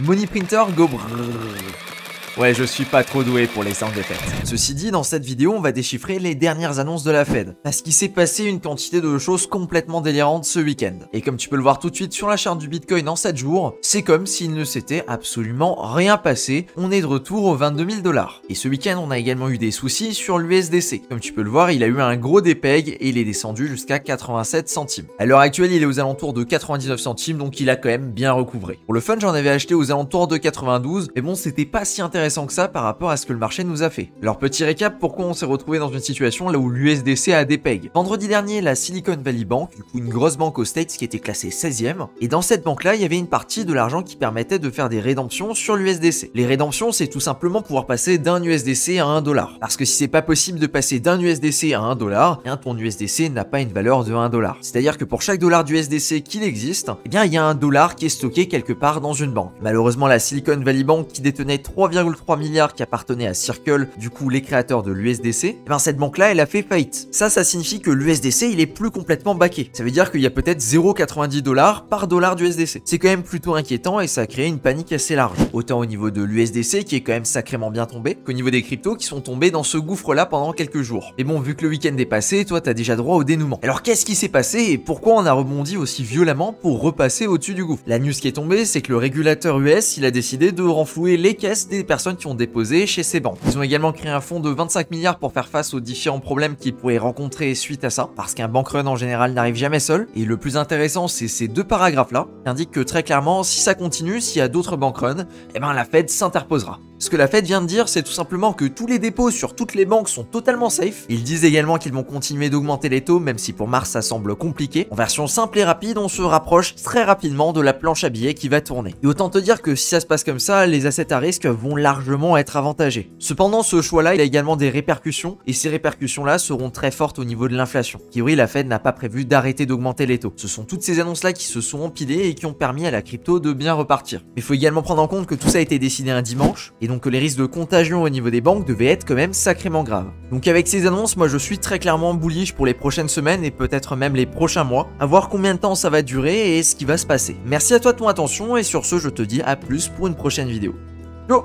Money printer go brrr. Ouais, je suis pas trop doué pour les sound effects. Ceci dit, dans cette vidéo, on va déchiffrer les dernières annonces de la Fed. Parce qu'il s'est passé une quantité de choses complètement délirantes ce week-end. Et comme tu peux le voir tout de suite sur la charte du Bitcoin en 7 jours, c'est comme s'il ne s'était absolument rien passé. On est de retour aux 22 000 $. Et ce week-end, on a également eu des soucis sur l'USDC. Comme tu peux le voir, il a eu un gros dépeg et il est descendu jusqu'à 87 centimes. À l'heure actuelle, il est aux alentours de 99 centimes, donc il a quand même bien recouvré. Pour le fun, j'en avais acheté aux alentours de 92, mais bon, c'était pas si intéressant que ça par rapport à ce que le marché nous a fait. Alors petit récap, pourquoi on s'est retrouvé dans une situation là où l'USDC a des pegs. Vendredi dernier, la Silicon Valley Bank, du coup une grosse banque aux States qui était classée 16e, et dans cette banque là, il y avait une partie de l'argent qui permettait de faire des rédemptions sur l'USDC. Les rédemptions, c'est tout simplement pouvoir passer d'un USDC à $1. Parce que si c'est pas possible de passer d'un USDC à $1, bien ton USDC n'a pas une valeur de $1. C'est-à-dire que pour chaque dollar d'USDC qu'il existe, eh bien il y a $1 qui est stocké quelque part dans une banque. Malheureusement, la Silicon Valley Bank qui détenait 3,3 milliards qui appartenaient à Circle, du coup les créateurs de l'USDC, et ben cette banque là elle a fait faillite. Ça signifie que l'USDC il est plus complètement backé. Ça veut dire qu'il y a peut-être 0,90 $ par dollar d'USDC. C'est quand même plutôt inquiétant et ça a créé une panique assez large. Autant au niveau de l'USDC qui est quand même sacrément bien tombé, qu'au niveau des cryptos qui sont tombés dans ce gouffre là pendant quelques jours. Et bon, vu que le week-end est passé, toi t'as déjà droit au dénouement. Alors qu'est-ce qui s'est passé et pourquoi on a rebondi aussi violemment pour repasser au-dessus du gouffre? La news qui est tombée, c'est que le régulateur US il a décidé de renflouer les caisses des personnes qui ont déposé chez ces banques. Ils ont également créé un fonds de 25 milliards pour faire face aux différents problèmes qu'ils pourraient rencontrer suite à ça, parce qu'un bank run en général n'arrive jamais seul. Et le plus intéressant, c'est ces deux paragraphes là qui indiquent que très clairement, si ça continue, s'il y a d'autres bank runs, eh ben la Fed s'interposera. Ce que la Fed vient de dire, c'est tout simplement que tous les dépôts sur toutes les banques sont totalement safe. Ils disent également qu'ils vont continuer d'augmenter les taux, même si pour mars ça semble compliqué. En version simple et rapide, on se rapproche très rapidement de la planche à billets qui va tourner. Et autant te dire que si ça se passe comme ça, les assets à risque vont largement être avantagés. Cependant, ce choix-là, il a également des répercussions, et ces répercussions-là seront très fortes au niveau de l'inflation. A priori, la Fed n'a pas prévu d'arrêter d'augmenter les taux. Ce sont toutes ces annonces-là qui se sont empilées et qui ont permis à la crypto de bien repartir. Mais il faut également prendre en compte que tout ça a été décidé un dimanche, et donc que les risques de contagion au niveau des banques devaient être quand même sacrément graves. Donc avec ces annonces, moi je suis très clairement bullish pour les prochaines semaines et peut-être même les prochains mois, à voir combien de temps ça va durer et ce qui va se passer. Merci à toi de ton attention et sur ce, je te dis à plus pour une prochaine vidéo. Ciao.